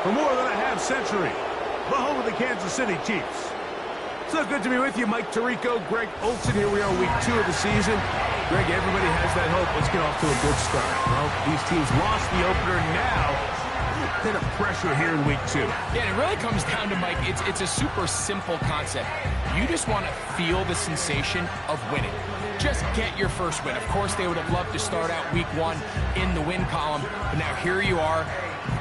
for more than a half-century, the home of the Kansas City Chiefs. So good to be with you, Mike Tirico, Greg Olsen. Here we are, week 2 of the season. Greg, everybody has that hope. Let's get off to a good start. Well, these teams lost the opener. Now, a bit of pressure here in week 2. Yeah, it really comes down to, Mike, it's a super simple concept. You just want to feel the sensation of winning. Just get your first win. Of course, they would have loved to start out week 1 in the win column, but now here you are,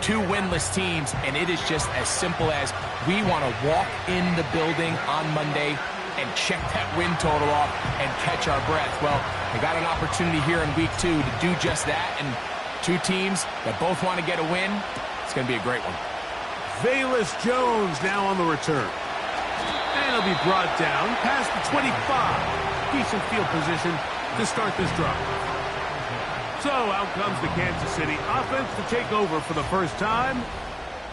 2 winless teams, and it is just as simple as we want to walk in the building on Monday and check that win total off and catch our breath. Well, they got an opportunity here in week 2 to do just that, and 2 teams that both want to get a win. It's going to be a great one. Velus Jones now on the return. And he'll be brought down past the 25. Decent field position to start this drive. So out comes the Kansas City offense to take over for the first time.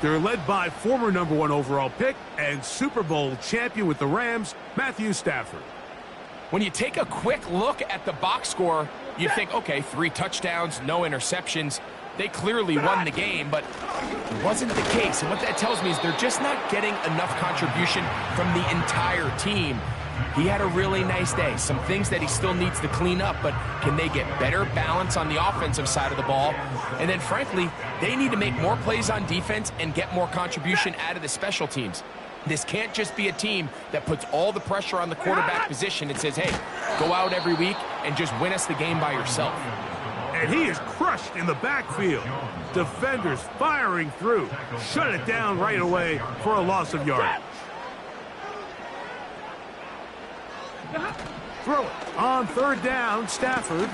They're led by former #1 overall pick and Super Bowl champion with the Rams, Matthew Stafford. When you take a quick look at the box score, you think, okay, 3 touchdowns, no interceptions. They clearly won the game, but it wasn't the case. And what that tells me is they're just not getting enough contribution from the entire team. He had a really nice day. Some things that he still needs to clean up, but can they get better balance on the offensive side of the ball? And then, frankly, they need to make more plays on defense and get more contribution out of the special teams. This can't just be a team that puts all the pressure on the quarterback position and says, hey, go out every week and just win us the game by yourself. And he is crushed in the backfield. Defenders firing through. Shut it down right away for a loss of yardage. Throw it on 3rd down, Stafford.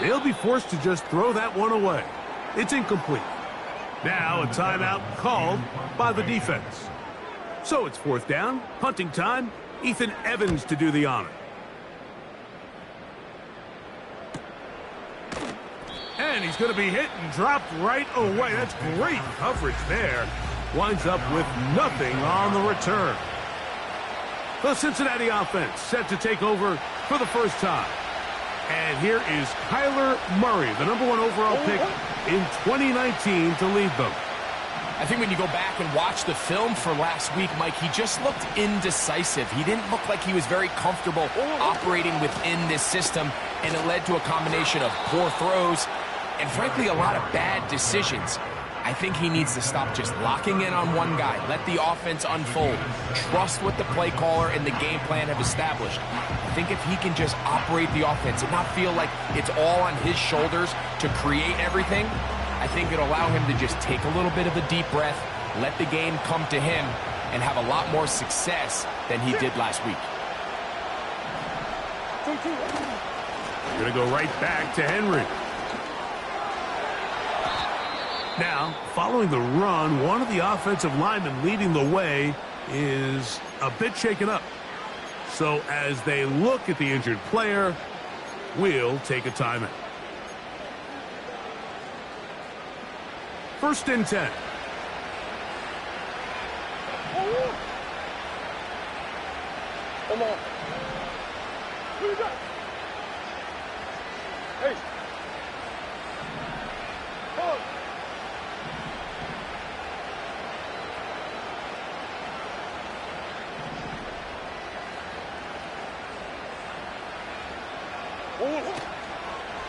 He'll be forced to just throw that one away. It's incomplete. Now a timeout called by the defense. So it's 4th down, punting time. Ethan Evans to do the honor. And he's going to be hit and dropped right away. That's great coverage there. Winds up with nothing on the return. The Cincinnati offense set to take over for the first time. And here is Kyler Murray, the #1 overall pick in 2019 to lead them. I think when you go back and watch the film for last week, Mike, he just looked indecisive. He didn't look like he was very comfortable operating within this system, and it led to a combination of poor throws and, frankly, a lot of bad decisions. I think he needs to stop just locking in on one guy. Let the offense unfold. Trust what the play caller and the game plan have established. I think if he can just operate the offense and not feel like it's all on his shoulders to create everything, I think it'll allow him to just take a little bit of a deep breath, let the game come to him, and have a lot more success than he did last week. Going to go right back to Henry. Now, following the run, one of the offensive linemen leading the way is a bit shaken up. So as they look at the injured player, we'll take a timeout. 1st and 10. Come on. What you got? Hey. Come on.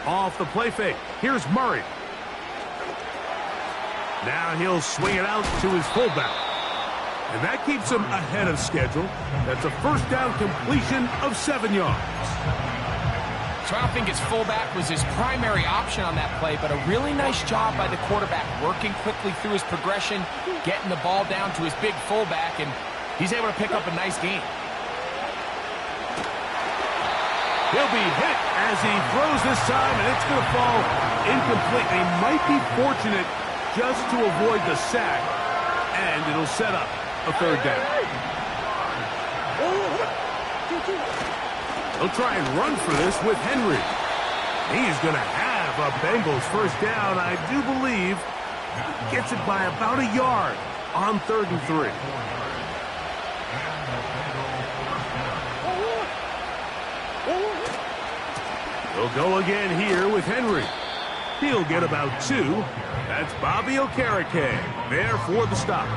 Off the play fake. Here's Murray. Now he'll swing it out to his fullback. And that keeps him ahead of schedule. That's a 1st down completion of 7 yards. So I don't think his fullback was his primary option on that play, but a really nice job by the quarterback working quickly through his progression, getting the ball down to his big fullback, and he's able to pick up a nice gain. He'll be hit as he throws this time, and it's going to fall incomplete. He might be fortunate just to avoid the sack, and it'll set up a 3rd down. They'll try and run for this with Henry. He's going to have a Bengals 1st down, I do believe. Gets it by about a yard on 3rd and 3. He'll go again here with Henry. He'll get about 2. That's Bobby Okereke there for the stop.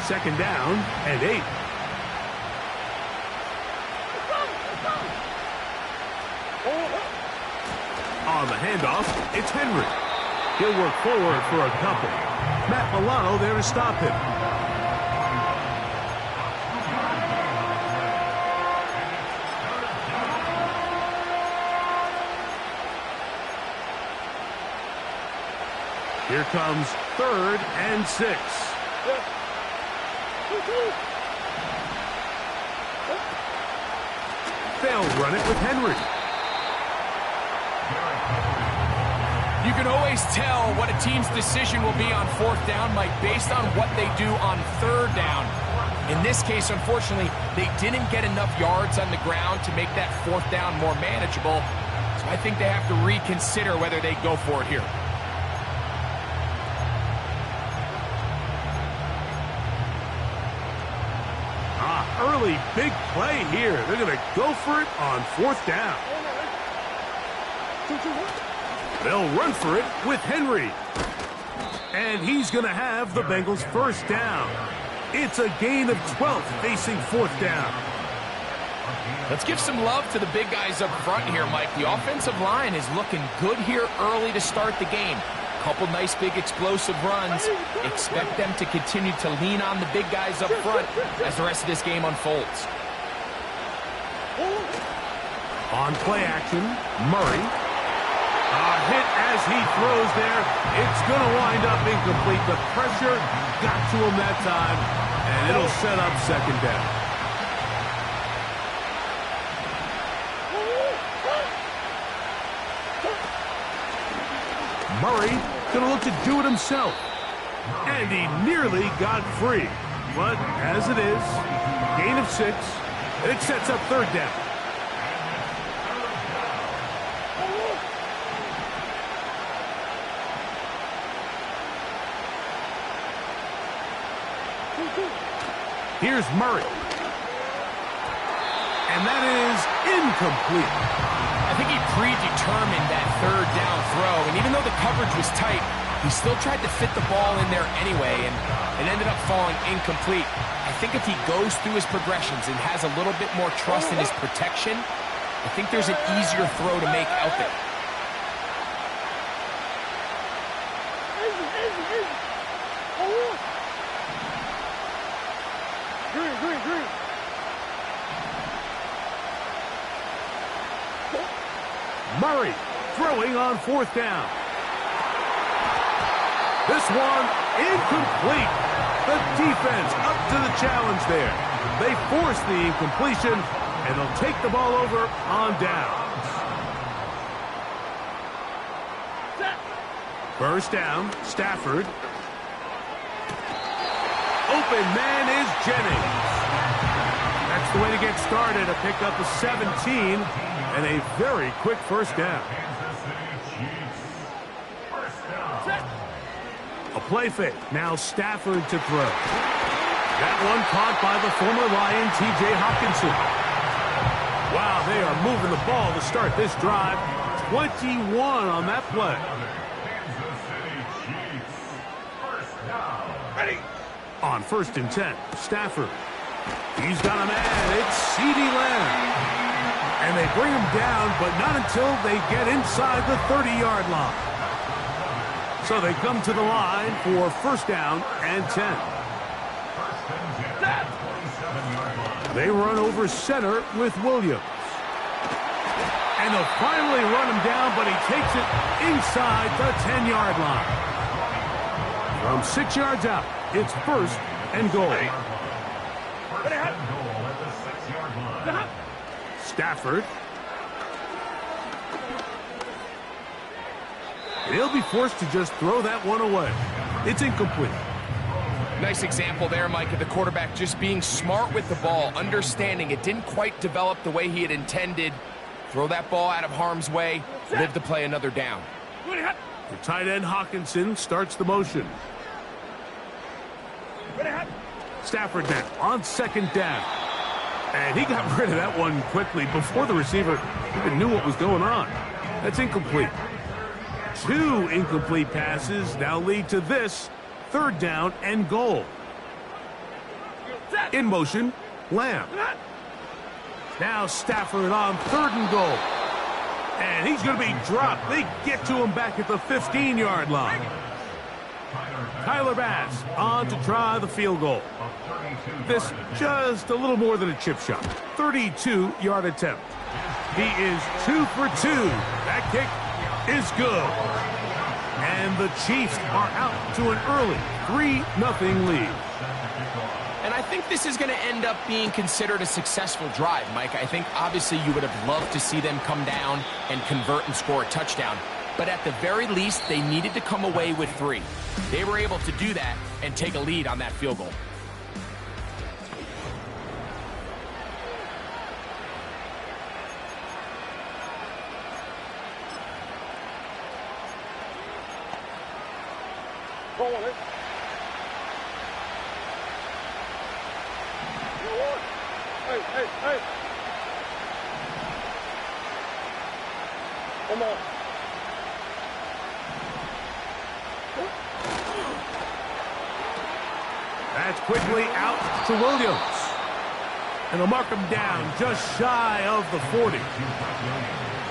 Second down and 8. On the handoff, it's Henry. He'll work forward for a couple. Matt Milano there to stop him. Here comes 3rd and 6. They'll run it with Henry. You can always tell what a team's decision will be on 4th down, Mike, based on what they do on 3rd down. In this case, unfortunately, they didn't get enough yards on the ground to make that 4th down more manageable. So I think they have to reconsider whether they go for it here. Early big play here. They're going to go for it on 4th down. They'll run for it with Henry. And he's going to have the Bengals 1st down. It's a gain of 12 facing 4th down. Let's give some love to the big guys up front here, Mike. The offensive line is looking good here early to start the game. Couple nice big explosive runs. Expect them to continue to lean on the big guys up front as the rest of this game unfolds. On play action, Murray. A hit as he throws there. It's going to wind up incomplete. The pressure got to him that time, and it'll set up 2nd down. Murray going to look to do it himself. And he nearly got free. But as it is, gain of 6. And it sets up 3rd down. Here's Murray. And that is incomplete. I think he predetermined that 3rd down throw, and even though the coverage was tight, he still tried to fit the ball in there anyway, and it ended up falling incomplete. I think if he goes through his progressions and has a little bit more trust in his protection, I think there's an easier throw to make out there. Green. Murray throwing on 4th down. This one incomplete. The defense up to the challenge there. They force the incompletion, and they'll take the ball over on downs. 1st down, Stafford. Open man is Jennings. That's the way to get started. A pickup of 17 and a very quick 1st down. A play fake. Now Stafford to throw. That one caught by the former Lion, T.J. Hawkinson. Wow, they are moving the ball to start this drive. 21 on that play. Ready. On 1st and 10, Stafford. He's got a man. It's CeeDee Lamb. And they bring him down, but not until they get inside the 30-yard line. So they come to the line for 1st down and 10. They run over center with Williams. And they'll finally run him down, but he takes it inside the 10-yard line. From 6 yards out, it's 1st and goal. Stafford. He'll be forced to just throw that one away. It's incomplete. Nice example there, Mike, of the quarterback just being smart with the ball, understanding it didn't quite develop the way he had intended. Throw that ball out of harm's way, live to play another down. The tight end Hawkinson starts the motion. Stafford now on second down. And he got rid of that one quickly before the receiver even knew what was going on. That's incomplete. 2 incomplete passes now lead to this third down and goal. In motion, Lamb. Now Stafford on third and goal. And he's going to be dropped. They get to him back at the 15-yard line. Tyler Bass on to try the field goal. This just a little more than a chip shot. 32-yard attempt. He is 2 for 2. That kick is good. And the Chiefs are out to an early 3-0 lead. And I think this is going to end up being considered a successful drive, Mike. I think obviously you would have loved to see them come down and convert and score a touchdown. But at the very least, they needed to come away with 3. They were able to do that and take a lead on that field goal. Go on it. Hey. Come on. That's quickly out to Williams. And they'll mark him down just shy of the 40.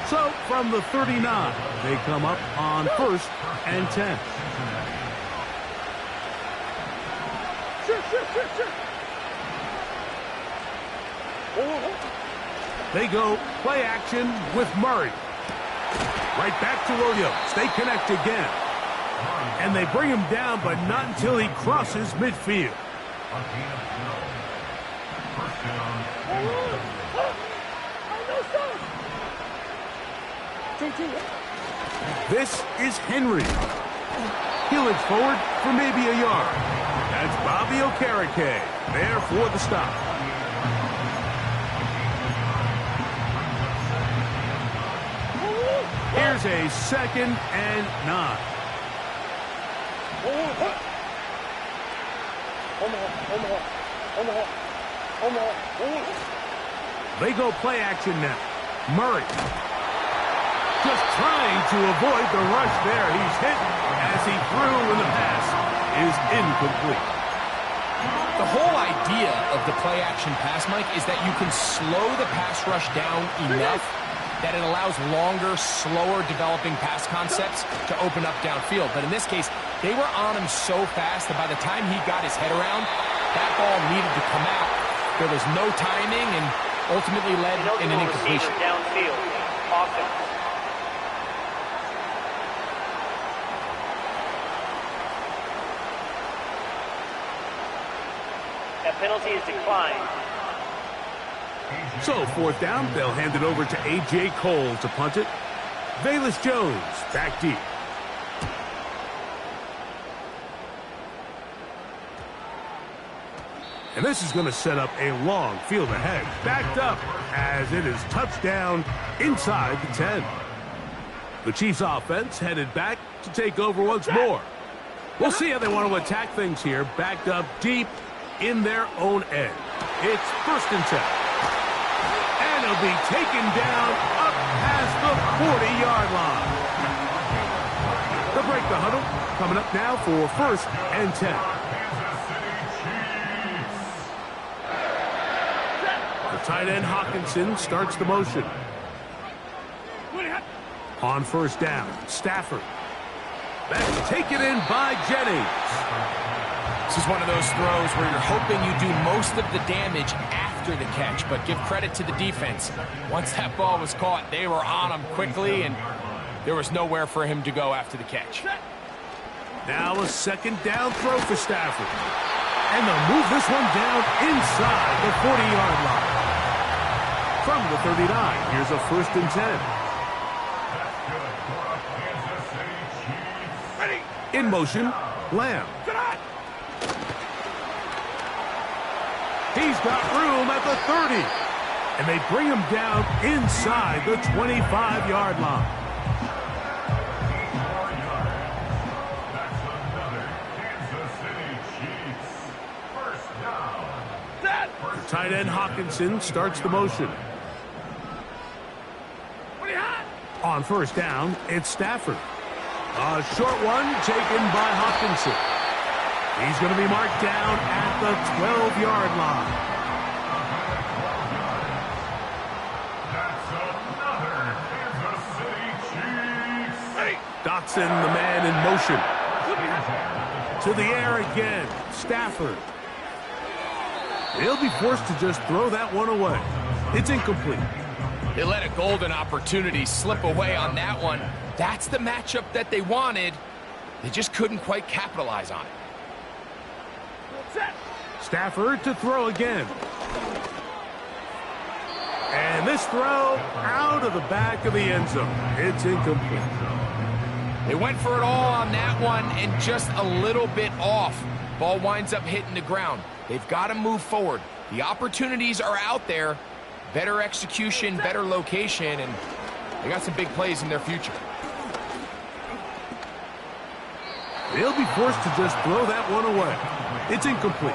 So from the 39, they come up on 1st and 10. Shit. They go play action with Murray. Right back to Williams. They connect again. And they bring him down, but not until he crosses midfield. This is Henry. He'll edge forward for maybe a yard. That's Bobby Okereke there for the stop. Here's a 2nd and 9. They go play action now. Murray just trying to avoid the rush there. He's hit as he threw when the pass is incomplete. The whole idea of the play action pass, Mike, is that you can slow the pass rush down enough that it allows longer, slower developing pass concepts to open up downfield. But in this case, they were on him so fast that by the time he got his head around, that ball needed to come out. There was no timing and ultimately led in an incompletion. Downfield. Offense. That penalty is declined. So 4th down, they'll hand it over to A.J. Cole to punt it. Velus Jones back deep. And this is going to set up a long field ahead. Backed up as it is touchdown inside the 10. The Chiefs offense headed back to take over once more. We'll see how they want to attack things here. Backed up deep in their own end. It's 1st and 10. And he'll be taken down up past the 40-yard line. They'll break the huddle. Coming up now for 1st and 10. The tight end Hawkinson starts the motion. On 1st down, Stafford. That's taken in by Jennings. This is one of those throws where you're hoping you do most of the damage after the catch, but give credit to the defense. Once that ball was caught, they were on him quickly, and there was nowhere for him to go after the catch. Now a 2nd down throw for Stafford. And they'll move this one down inside the 40-yard line. From the 39, here's a 1st and 10. In motion, Lamb. He's got room at the 30. And they bring him down inside the 25-yard line. The tight end Hawkinson starts the motion. On first down, it's Stafford. A short one taken by Hawkinson. He's going to be marked down at the 12-yard line. That's another Kansas City Chiefs. Dotson, the man in motion. To the air again, Stafford. He'll be forced to just throw that one away. It's incomplete. They let a golden opportunity slip away on that one. That's the matchup that they wanted. They just couldn't quite capitalize on it. Stafford to throw again. And this throw out of the back of the end zone. It's incomplete. They went for it all on that one and just a little bit off. Ball winds up hitting the ground. They've got to move forward. The opportunities are out there. Better execution, better location, and they got some big plays in their future. They'll be forced to just throw that one away. It's incomplete.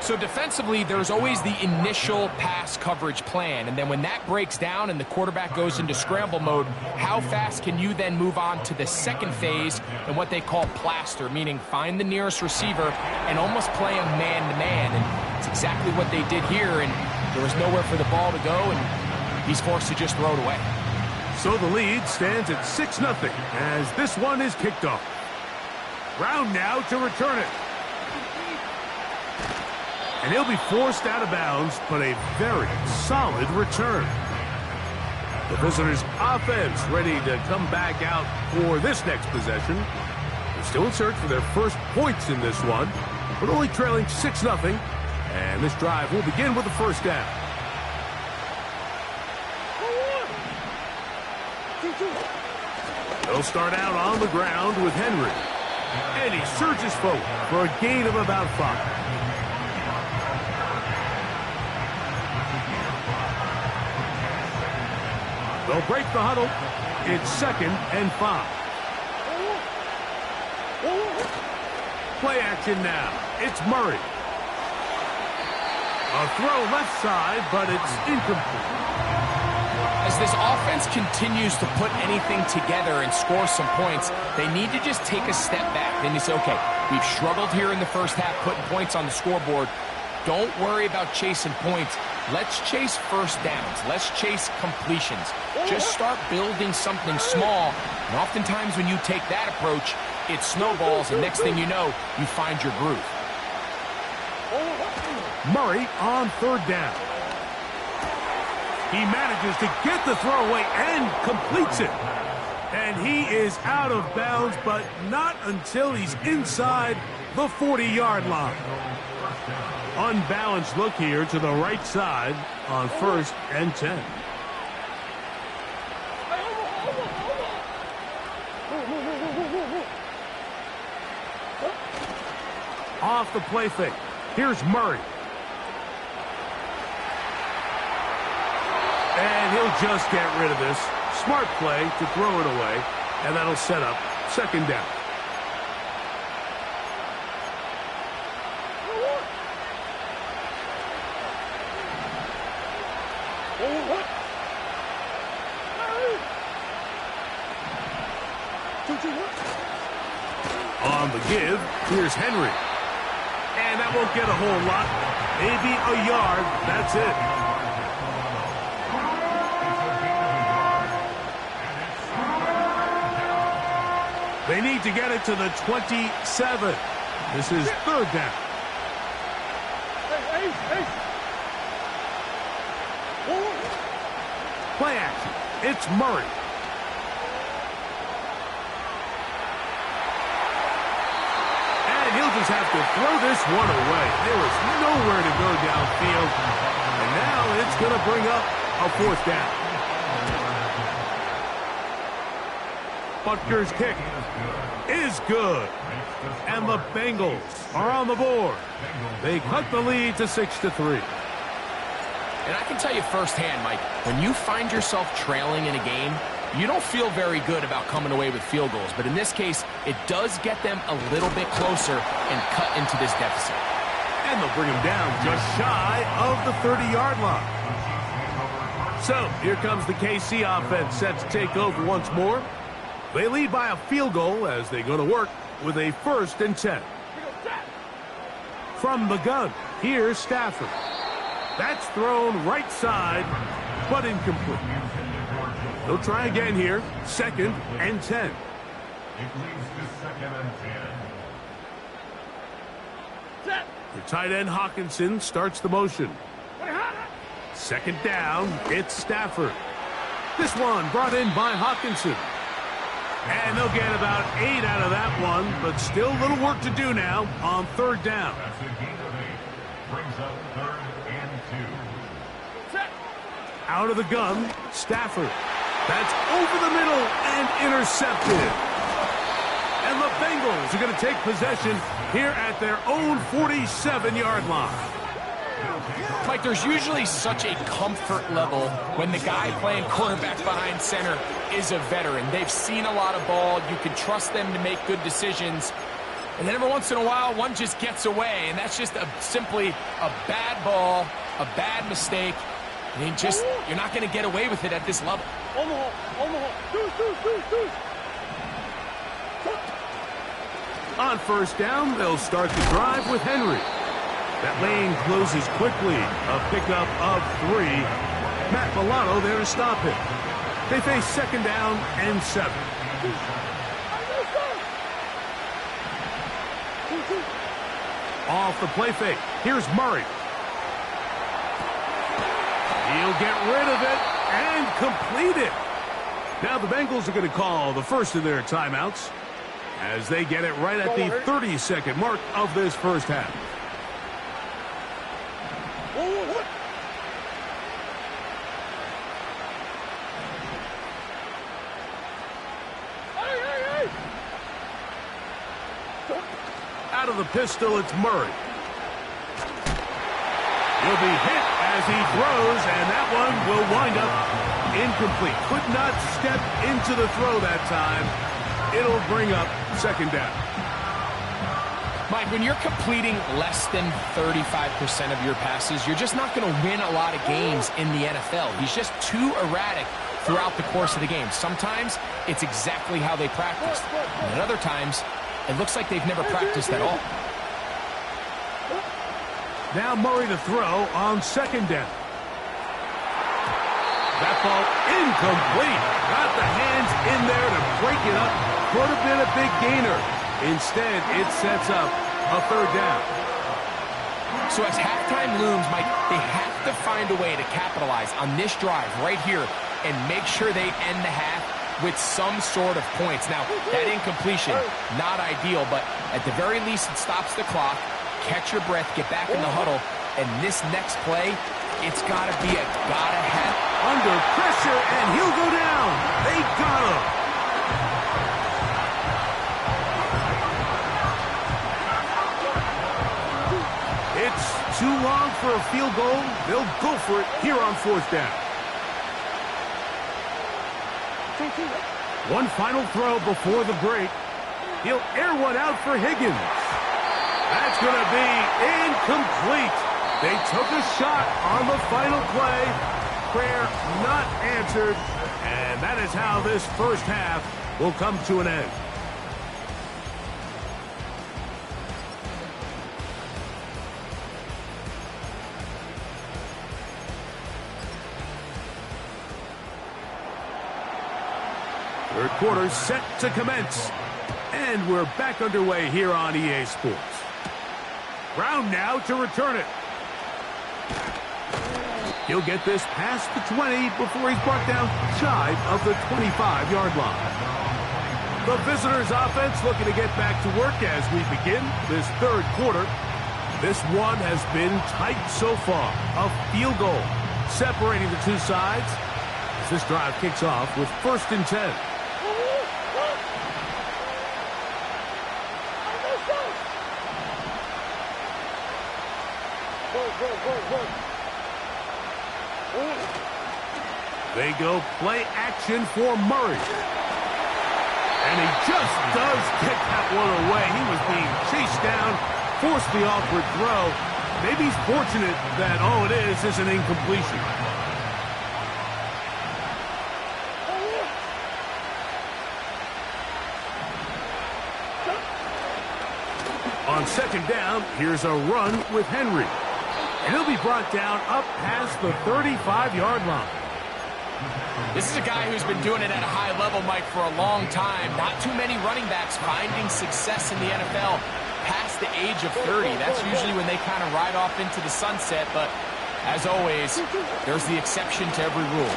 So defensively, there's always the initial pass coverage plan, and then when that breaks down and the quarterback goes into scramble mode, how fast can you then move on to the second phase and what they call plaster, meaning find the nearest receiver and almost play him man-to-man, and it's exactly what they did here, and there was nowhere for the ball to go, and he's forced to just throw it away. So the lead stands at 6-0 as this one is kicked off. Brown now to return it. And he'll be forced out of bounds, but a very solid return. The visitors' offense ready to come back out for this next possession. They're still in search for their first points in this one, but only trailing 6-0. And this drive will begin with the first down. They'll start out on the ground with Henry. And he surges forward for a gain of about 5. They'll break the huddle. It's 2nd and 5. Play action now. It's Murray. A throw left side, but it's incomplete. As this offense continues to put anything together and score some points, they need to just take a step back. Then you say, okay, we've struggled here in the first half putting points on the scoreboard. Don't worry about chasing points. Let's chase first downs. Let's chase completions. Just start building something small. And oftentimes when you take that approach, it snowballs, and next thing you know, you find your groove. Murray on 3rd down. He manages to get the throw away and completes it. And he is out of bounds, but not until he's inside the 40-yard line. Unbalanced look here to the right side on 1st and 10. Off the play fake. Here's Murray. And he'll just get rid of this. Smart play to throw it away, and that'll set up 2nd down. On the give, here's Henry. And that won't get a whole lot. Maybe a yard. That's it. They need to get it to the 27. This is 3rd down. Play action. It's Murray. He'll just have to throw this one away. There was nowhere to go downfield. And now it's going to bring up a 4th down. Butker's kick is good. And the Bengals are on the board. They cut the lead to 6-3. And I can tell you firsthand, Mike, when you find yourself trailing in a game, you don't feel very good about coming away with field goals. But in this case, it does get them a little bit closer and cut into this deficit. And they'll bring him down just shy of the 30-yard line. So here comes the KC offense set to take over once more. They lead by a field goal as they go to work with a 1st and 10. From the gun, here's Stafford. That's thrown right side, but incomplete. They'll try again here, 2nd and 10. It leads to 2nd and 10. The tight end Hawkinson starts the motion. 2nd down, it's Stafford. This one brought in by Hawkinson. And they'll get about 8 out of that one, but still a little work to do now on 3rd down. That's a gain of 8. Brings up 3rd and 2. Out of the gun, Stafford. That's over the middle and intercepted. And the Bengals are going to take possession here at their own 47-yard line. Mike, there's usually such a comfort level when the guy playing quarterback behind center is a veteran. They've seen a lot of ball. You can trust them to make good decisions. And then every once in a while, one just gets away, and that's just simply a bad ball, a bad mistake. I mean, you're not going to get away with it at this level. On 1st down, they'll start the drive with Henry. That lane closes quickly. A pickup of 3. Matt Milano there to stop it. They face 2nd down and 7. Off the play fake. Here's Murray. He'll get rid of it and complete it. Now the Bengals are going to call the first of their timeouts as they get it right at the 30-second mark of this first half. Out of the pistol, it's Murray. He'll be hit as he throws, and that one will wind up incomplete. Could not step into the throw that time. It'll bring up 2nd down. Mike, when you're completing less than 35% of your passes, you're just not going to win a lot of games in the NFL. He's just too erratic throughout the course of the game. Sometimes it's exactly how they practice. And at other times, it looks like they've never practiced at all. Now Murray to throw on 2nd down. That ball incomplete. Got the hands in there to break it up. Could have been a big gainer. Instead, it sets up a 3rd down. So as halftime looms, Mike, they have to find a way to capitalize on this drive right here and make sure they end the half with some sort of points. Now, that incompletion, not ideal, but at the very least, it stops the clock. Catch your breath, get back in the huddle, and this next play, it's got to be a gotta-have. Under pressure, and he'll go down. They got him. It's too long for a field goal. They'll go for it here on 4th down. One final throw before the break. He'll air one out for Higgins. That's going to be incomplete. They took a shot on the final play. Prayer not answered. And that is how this first half will come to an end. Third quarter set to commence. And we're back underway here on EA Sports. Brown now to return it. He'll get this past the 20 before he's brought down shy of the 25-yard line. The visitors' offense looking to get back to work as we begin this third quarter. This one has been tight so far. A field goal separating the two sides as this drive kicks off with 1st and 10. They go play action for Murray. And he just does kick that one away. He was being chased down, forced the awkward throw, Maybe he's fortunate that all it is an incompletion. On second down, here's a run with Henry. And he'll be brought down up past the 35-yard line. This is a guy who's been doing it at a high level, Mike, for a long time. Not too many running backs finding success in the NFL past the age of 30. That's usually when they kind of ride off into the sunset, but as always, there's the exception to every rule.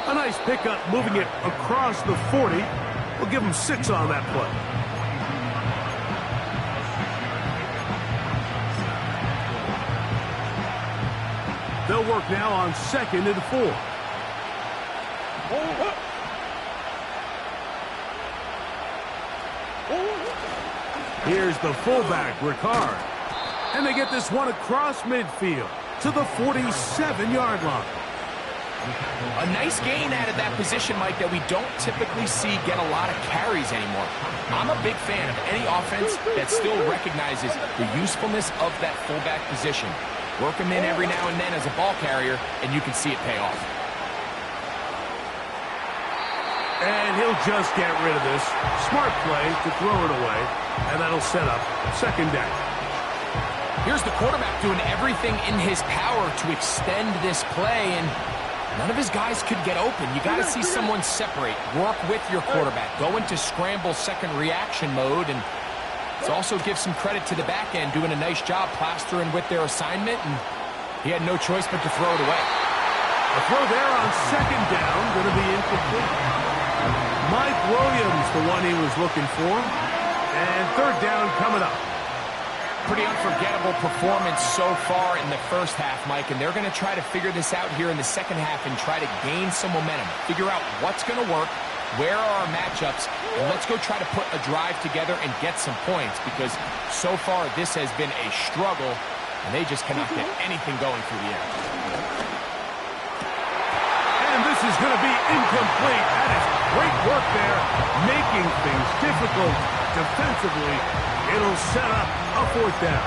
A nice pickup moving it across the 40. We'll give him 6 on that play. They'll work now on 2nd and 4. Here's the fullback, Ricard. And they get this one across midfield to the 47-yard line. A nice gain out of that position, Mike, that we don't typically see get a lot of carries anymore. I'm a big fan of any offense that still recognizes the usefulness of that fullback position. Work him in every now and then as a ball carrier, and you can see it pay off. And he'll just get rid of this. Smart play to throw it away, and that'll set up 2nd down. Here's the quarterback doing everything in his power to extend this play, and none of his guys could get open. You got to see someone separate, work with your quarterback, go into scramble second reaction mode, and let's also give some credit to the back end doing a nice job plastering with their assignment, and he had no choice but to throw it away. A throw there on 2nd down, going to be incomplete. Mike Williams, the one he was looking for, and 3rd down coming up. Pretty unforgettable performance so far in the first half, Mike, and they're going to try to figure this out here in the second half and try to gain some momentum, figure out what's going to work, where are our matchups, and let's go try to put a drive together and get some points, because so far this has been a struggle, and they just cannot get anything going through the air. And this is going to be incomplete. That is great work there, making things difficult defensively. It'll set up a 4th down.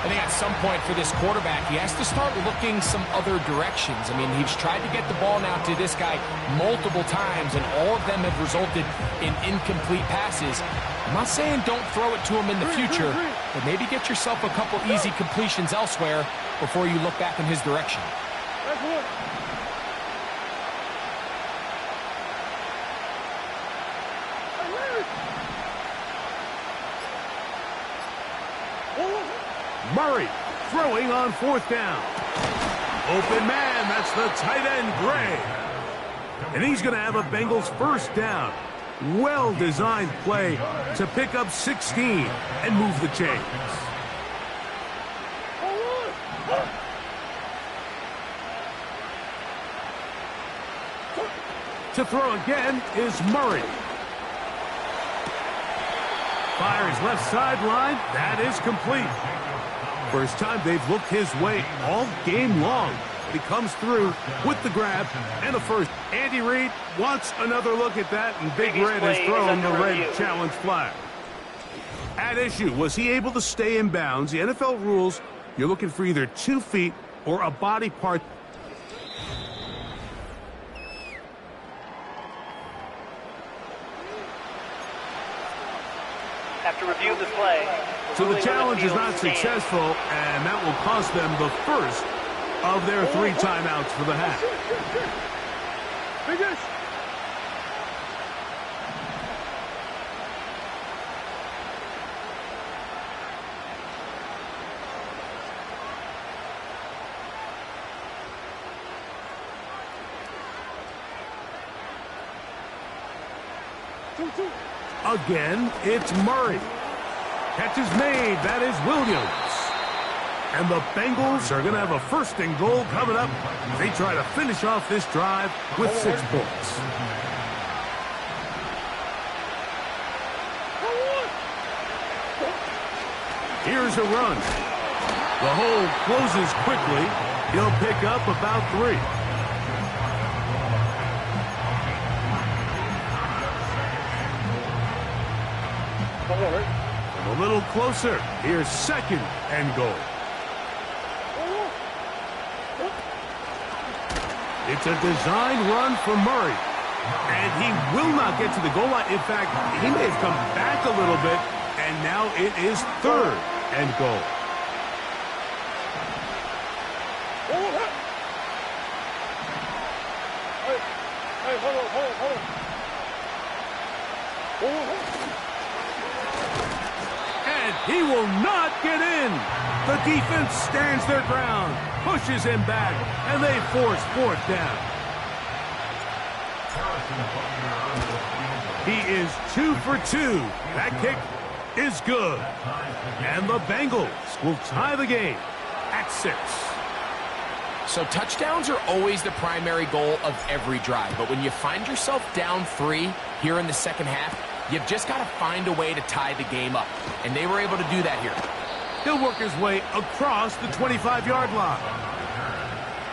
I think at some point for this quarterback, he has to start looking some other directions. I mean, he's tried to get the ball now to this guy multiple times, and all of them have resulted in incomplete passes. I'm not saying don't throw it to him in the future, but maybe get yourself a couple easy completions elsewhere before you look back in his direction. Murray throwing on 4th down. Open man, that's the tight end, Gray. And he's going to have a Bengals 1st down. Well-designed play to pick up 16 and move the chains. To throw again is Murray. Fires left sideline. That is complete. First time they've looked his way all game long. He comes through with the grab and a first. Andy Reid wants another look at that, and Big Red has thrown the red challenge flag. At issue, was he able to stay in bounds? The NFL rules, you're looking for either 2 feet or a body part. After review of the play, so the challenge is not successful, and that will cost them the first of their 3 timeouts for the half. Again, it's Murray. Catch is made. That is Williams. And the Bengals are going to have a 1st and goal coming up. They try to finish off this drive with 6 points. Here's a run. The hole closes quickly. He'll pick up about 3. little closer. Here's second and goal. It's a design run for Murray. And he will not get to the goal line. In fact, he may have come back a little bit, and now it is third and goal. Hey, hold on. And he will not get in. The defense stands their ground, pushes him back, and they force fourth down. He is 2 for 2. That kick is good. And the Bengals will tie the game at 6. So touchdowns are always the primary goal of every drive. But when you find yourself down 3 here in the second half, you've just got to find a way to tie the game up. And they were able to do that here. He'll work his way across the 25-yard line.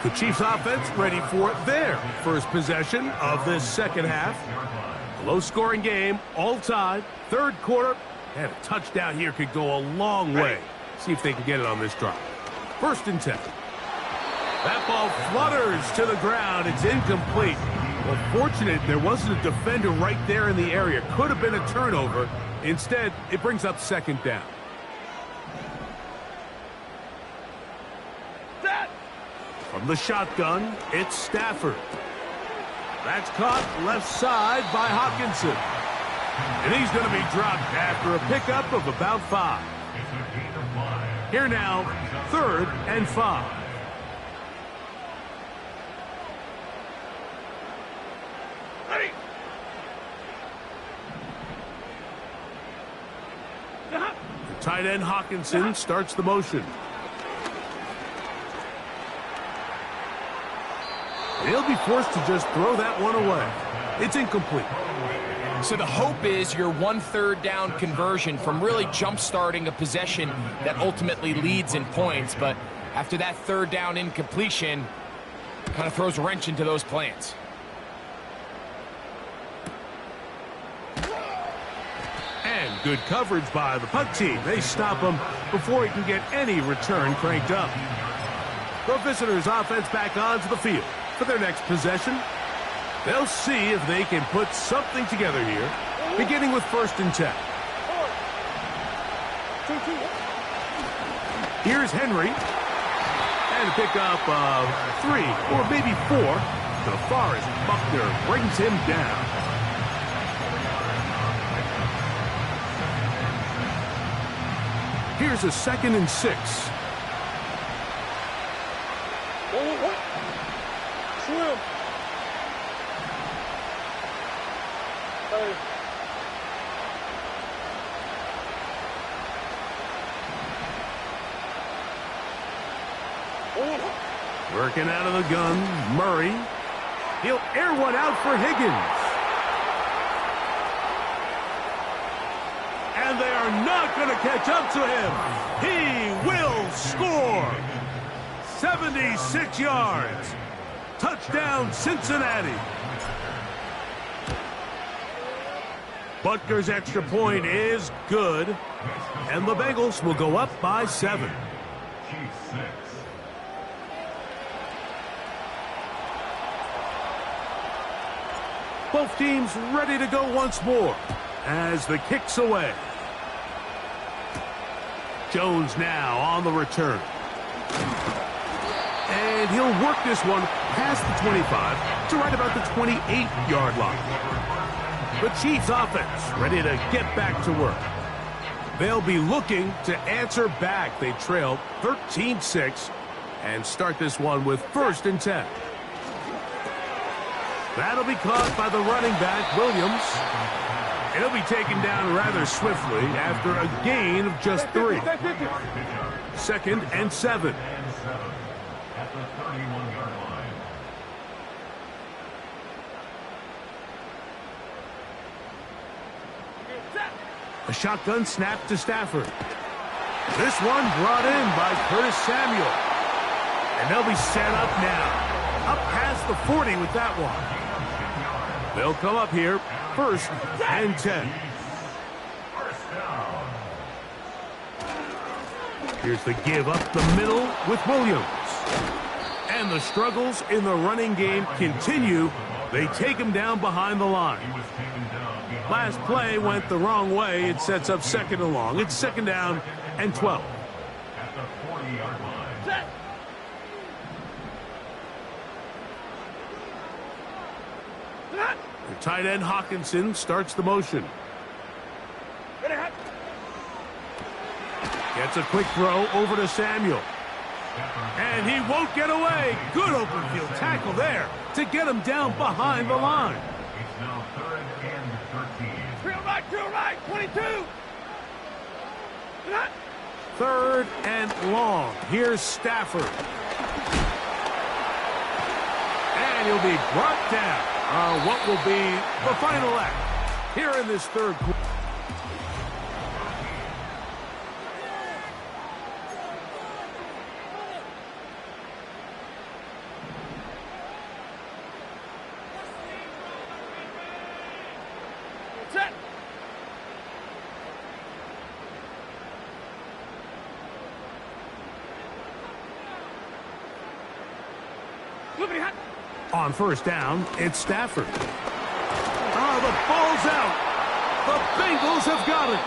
The Chiefs offense ready for their first possession of this second half. Low-scoring game, all tied, third quarter, and a touchdown here could go a long way. See if they can get it on this drive. First and 10. That ball flutters to the ground. It's incomplete. Well, fortunate there wasn't a defender right there in the area. Could have been a turnover. Instead, it brings up second down. From the shotgun, it's Stafford. That's caught left side by Hawkinson. And he's going to be dropped after a pickup of about 5. Here now, third and 5. The tight end Hawkinson starts the motion. He'll be forced to just throw that one away. It's incomplete. So the hope is your 1/3 down conversion from really jump-starting a possession that ultimately leads in points. But after that third down incompletion, kind of throws a wrench into those plans. And good coverage by the punt team. They stop him before he can get any return cranked up. The visitors' offense back onto the field for their next possession. They'll see if they can put something together here, beginning with first and 10. Here's Henry. And a pickup of 3 or maybe 4. DeForest Buckner brings him down. Here's a second and 6. Swim. Hey. Working out of the gun, Murray. He'll air one out for Higgins. And they are not going to catch up to him. He will score. 76 yards. Touchdown, Cincinnati. Butker's extra point is good. And the Bengals will go up by 7. Both teams ready to go once more as the kick's away. Jones now on the return. And he'll work this one past the 25 to right about the 28-yard line. The Chiefs offense ready to get back to work. They'll be looking to answer back. They trail 13-6 and start this one with first and 10. That'll be caught by the running back, Williams. And he'll be taken down rather swiftly after a gain of just 3. Second and 7. At the 31-yard line. A shotgun snap to Stafford. This one brought in by Curtis Samuel. And they'll be set up now. Up past the 40 with that one. They'll come up here first and 10. Here's the give up the middle with Williams. And the struggles in the running game continue. They take him down behind the line. Last play went the wrong way. It sets up 2nd and long. It's 2nd down and 12. At the 40-yard line. Set. The tight end Hawkinson starts the motion. Ready, hot. Gets a quick throw over to Samuel. And he won't get away. Good open field tackle there to get him down behind the line. It's now 3rd and 13. Drill right, 22. Hot. 3rd and long. Here's Stafford. And he'll be brought down on what will be the final act here in this 3rd quarter. Set. Flippity hot. On 1st down, it's Stafford. The ball's out. The Bengals have got it.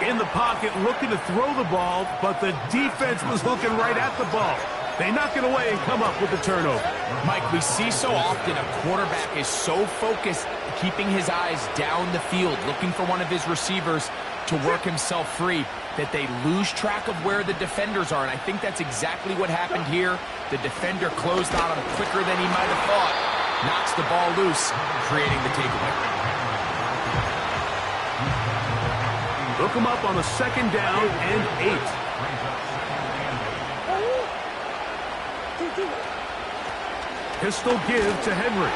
In the pocket, looking to throw the ball, but the defense was looking right at the ball. They knock it away and come up with the turnover. Mike, we see so often a quarterback is so focused, keeping his eyes down the field, looking for one of his receivers to work himself free, that they lose track of where the defenders are. And I think that's exactly what happened here. The defender closed on him quicker than he might have thought. Knocks the ball loose, creating the takeaway. Look him up on a 2nd down and 8. Pistol give to Henry.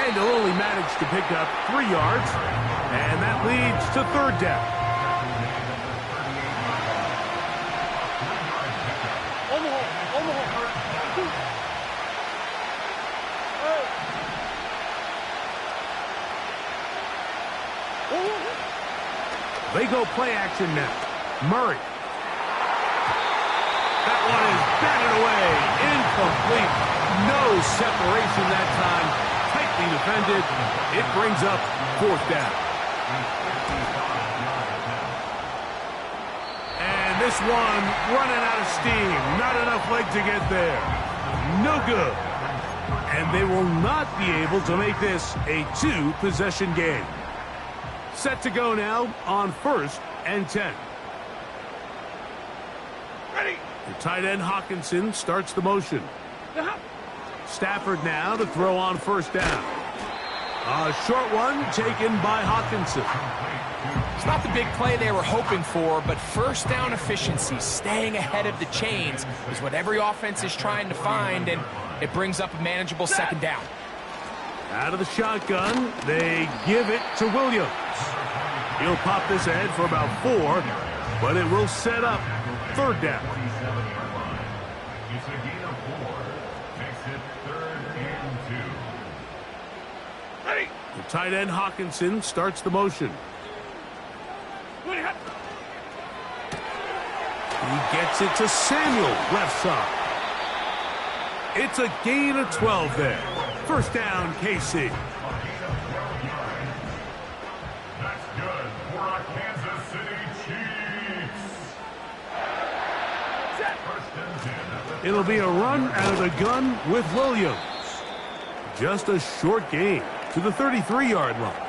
And he'll only manage to pick up 3 yards. And that leads to 3rd down. On the hole. They go play action now. Murray. That one is batted away. Incomplete. No separation that time. Tightly defended. It brings up 4th down. And this one running out of steam. Not enough leg to get there. No good. And they will not be able to make this a 2-possession game. Set to go now on 1st and 10. Ready. The tight end Hawkinson starts the motion. Stafford now to throw on 1st down. A short one taken by Hawkinson. It's not the big play they were hoping for, but 1st down efficiency, staying ahead of the chains, is what every offense is trying to find, and it brings up a manageable 2nd down. Out of the shotgun, they give it to Williams. He'll pop this ahead for about 4, but it will set up 3rd down. It's a gain of 4. Makes it 3rd and 2. Ready. The tight end Hawkinson starts the motion. Ready, hot. He gets it to Samuel, left side. It's a gain of 12 there. 1st down, KC. That's good for our Kansas City Chiefs. First and 10. It'll be a run out of the gun with Williams. Just a short gain to the 33-yard line.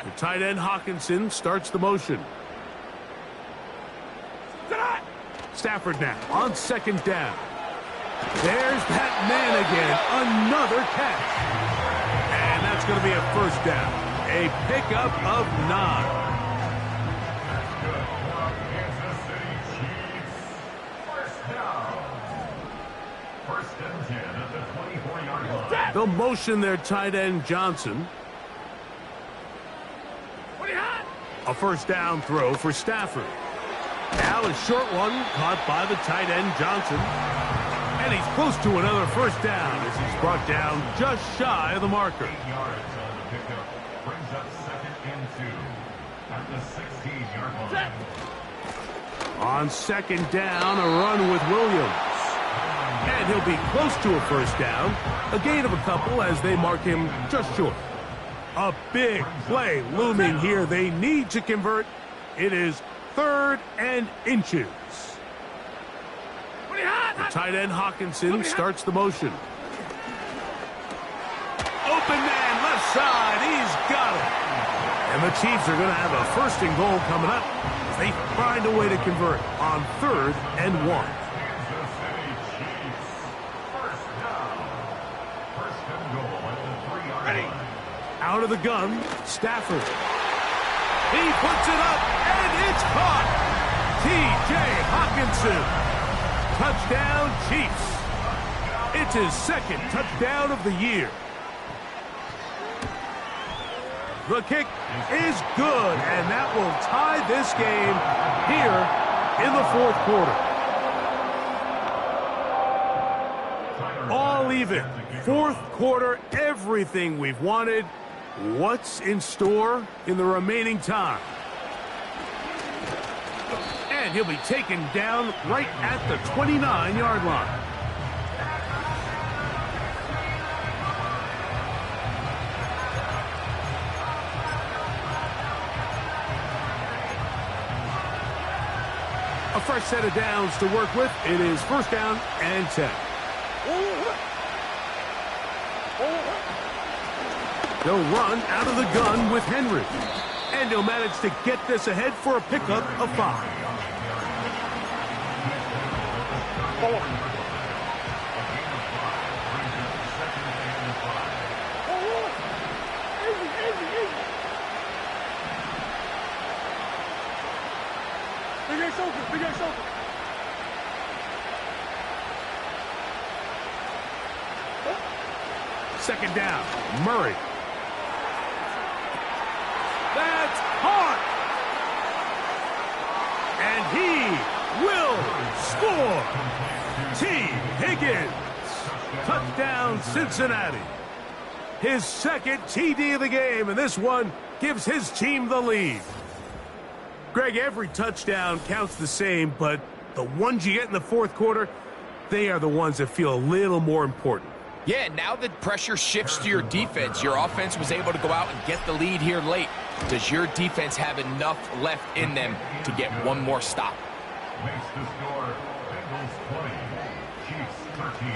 The tight end Hawkinson starts the motion. Stafford now on 2nd down. There's that man again. Another catch. And that's going to be a 1st down. A pickup of 9. That's good for our Kansas City Chiefs. 1st down. 1st and 10 at the 24-yard line. They'll motion their tight end Johnson. A 1st down throw for Stafford. Now a short one caught by the tight end Johnson. And And he's close to another first down as he's brought down just shy of the marker. 8 yards on the pickup. Brings up 2nd and 2 at the 16-yard line. On 2nd down, a run with Williams. And he'll be close to a first down. A gain of a couple as they mark him just short. A big play looming here. They need to convert. It is 3rd and inches. The tight end Hawkinson starts the motion. Open man, left side. He's got it. And the Chiefs are going to have a 1st and goal coming up as they find a way to convert on 3rd and 1. Kansas City Chiefs. First down. 1st and goal at the 3-yard line. Out of the gun, Stafford. He puts it up, and it's caught. T.J. Hawkinson. Touchdown, Chiefs. It's his 2nd touchdown of the year. The kick is good, and that will tie this game here in the 4th quarter. All even. 4th quarter, everything we've wanted. What's in store in the remaining time? And he'll be taken down right at the 29-yard line. A fresh set of downs to work with. It is 1st down and 10. They'll run out of the gun with Henry. And he'll manage to get this ahead for a pickup of 5. Big X open. 2nd down, Murray. That's caught. And he will score. T. Higgins. Touchdown, Cincinnati. His 2nd TD of the game, and this one gives his team the lead. Greg, every touchdown counts the same, but the ones you get in the 4th quarter, they are the ones that feel a little more important. Yeah, now that pressure shifts to your defense, your offense was able to go out and get the lead here late. Does your defense have enough left in them to get one more stop? Makes the score Bengals 20, Chiefs 13.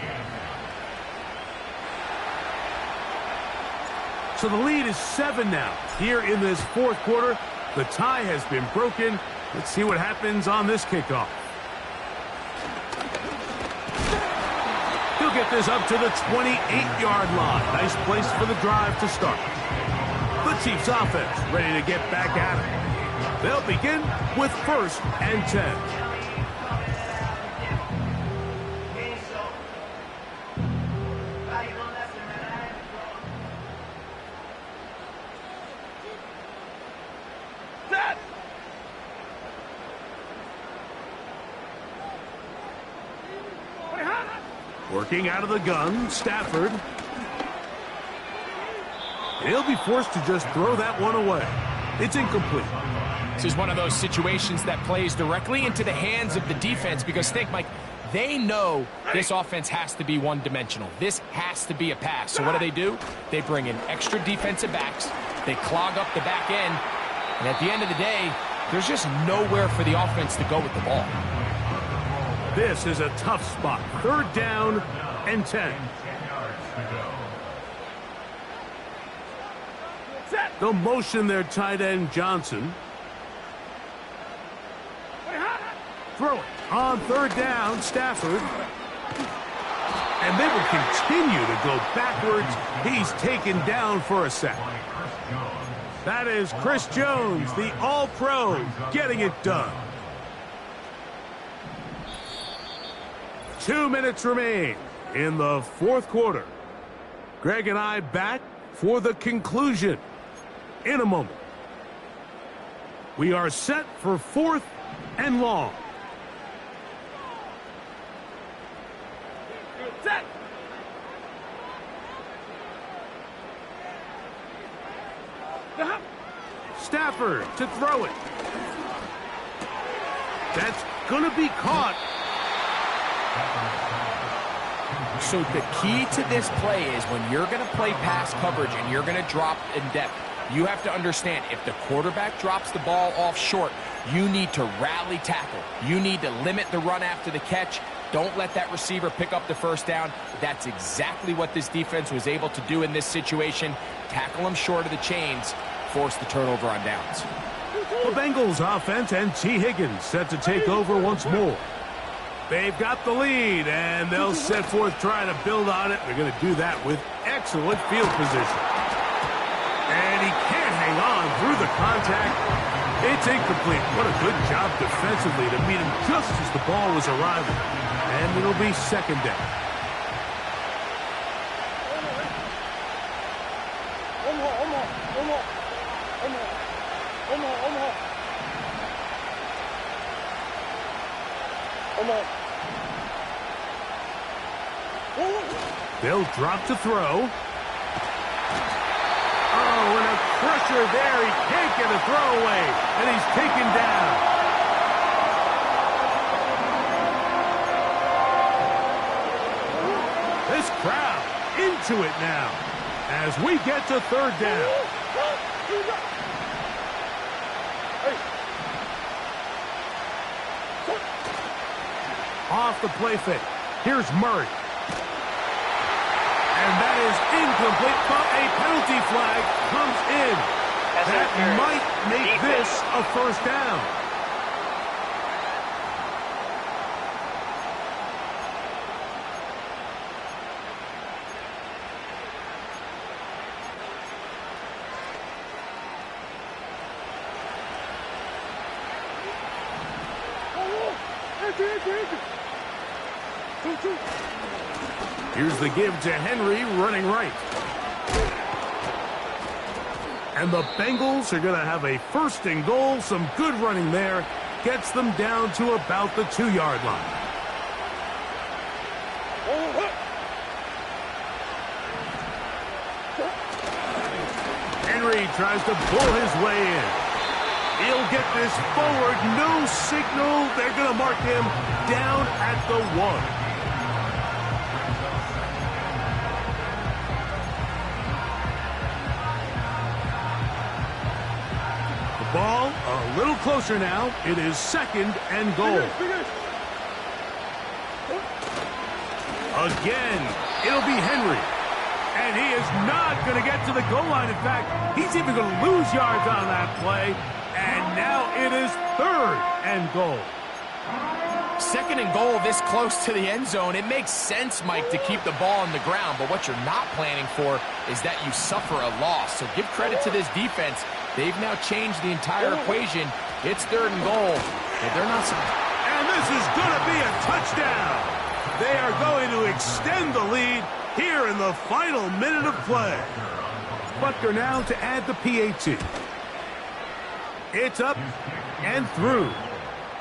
So the lead is 7 now. Here in this 4th quarter, the tie has been broken. Let's see what happens on this kickoff. He'll get this up to the 28-yard line. Nice place for the drive to start. The Chiefs offense ready to get back at it. They'll begin with 1st and 10. Working out of the gun, Stafford. He'll be forced to just throw that one away. It's incomplete. This is one of those situations that plays directly into the hands of the defense because think, Mike, they know this offense has to be one-dimensional. This has to be a pass. So what do? They bring in extra defensive backs. They clog up the back end. And at the end of the day, there's just nowhere for the offense to go with the ball. This is a tough spot. 3rd down and 10. They'll motion their tight end Johnson. Throw it on 3rd down, Stafford. And they will continue to go backwards. He's taken down for a sack. That is Chris Jones, the All-Pro, getting it done. 2 minutes remain in the 4th quarter. Greg and I back for the conclusion in a moment. We are set for 4th and long. Stafford to throw it. That's going to be caught. So the key to this play is when you're going to play pass coverage and you're going to drop in depth, you have to understand if the quarterback drops the ball off short, you need to rally tackle. You need to limit the run after the catch. Don't let that receiver pick up the first down. That's exactly what this defense was able to do in this situation. Tackle him short of the chains, force the turnover on downs. The Bengals offense and T. Higgins set to take over once more. They've got the lead, and they'll set forth trying to build on it. They're going to do that with excellent field position. And he can't hang on through the contact. It's incomplete. What a good job defensively to meet him just as the ball was arriving. And it'll be second down. They'll drop to throw. Oh, and a pressure there. He can't get a throw away, and he's taken down. This crowd into it now as we get to third down. Off the play fake. Here's Murray. And that is incomplete, but a penalty flag comes in. That might make this a first down. Here's the give to Henry running right. And the Bengals are going to have a first and goal. Some good running there. Gets them down to about the 2-yard line. Henry tries to pull his way in. He'll get this forward. No signal. They're going to mark him down at the 1. Ball a little closer now. It is second and goal. Again, it'll be Henry. And he is not going to get to the goal line. In fact, he's even going to lose yards on that play. And now it is third and goal. Second and goal this close to the end zone. It makes sense, Mike, to keep the ball on the ground. But what you're not planning for is that you suffer a loss. So give credit to this defense. They've now changed the entire equation. It's third and goal. But they're not. And this is going to be a touchdown. They are going to extend the lead here in the final minute of play. Butker now to add the PAT. It's up and through.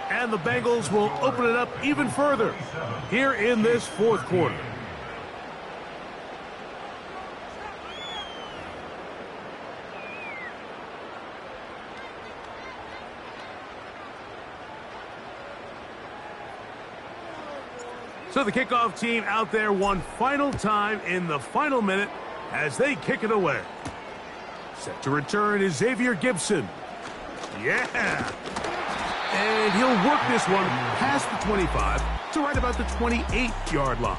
And the Bengals will open it up even further here in this fourth quarter. So the kickoff team out there one final time in the final minute as they kick it away. Set to return is Xavier Gibson. Yeah. And he'll work this one past the 25 to right about the 28-yard line.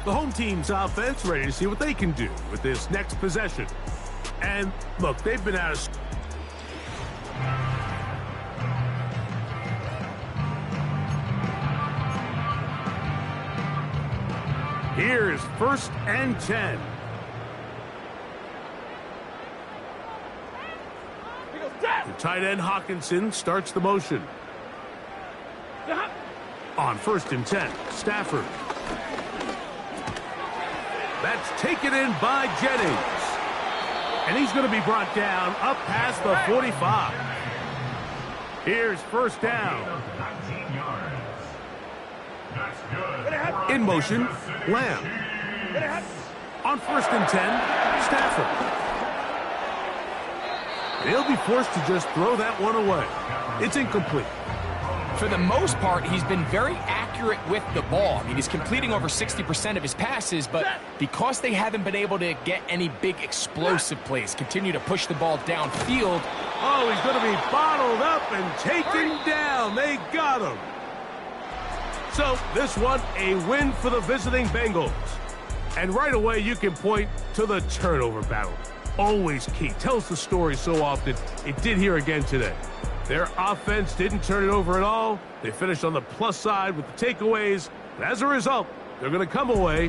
The home team's offense ready to see what they can do with this next possession. And look, they've been out of... Here's first and 10. The tight end Hawkinson starts the motion. On first and 10, Stafford. That's taken in by Jennings. And he's going to be brought down up past the 45. Here's first down. In motion, Lamb. On first and 10, Stafford. and he'll be forced to just throw that one away. It's incomplete. For the most part, he's been very accurate with the ball. I mean, he's completing over 60% of his passes, but because they haven't been able to get any big explosive plays, continue to push the ball downfield. Oh, he's going to be bottled up and taken down. They got him. So this one, a win for the visiting Bengals. And right away, you can point to the turnover battle. Always key. Tells the story so often. It did here again today. Their offense didn't turn it over at all. They finished on the plus side with the takeaways. And as a result, they're going to come away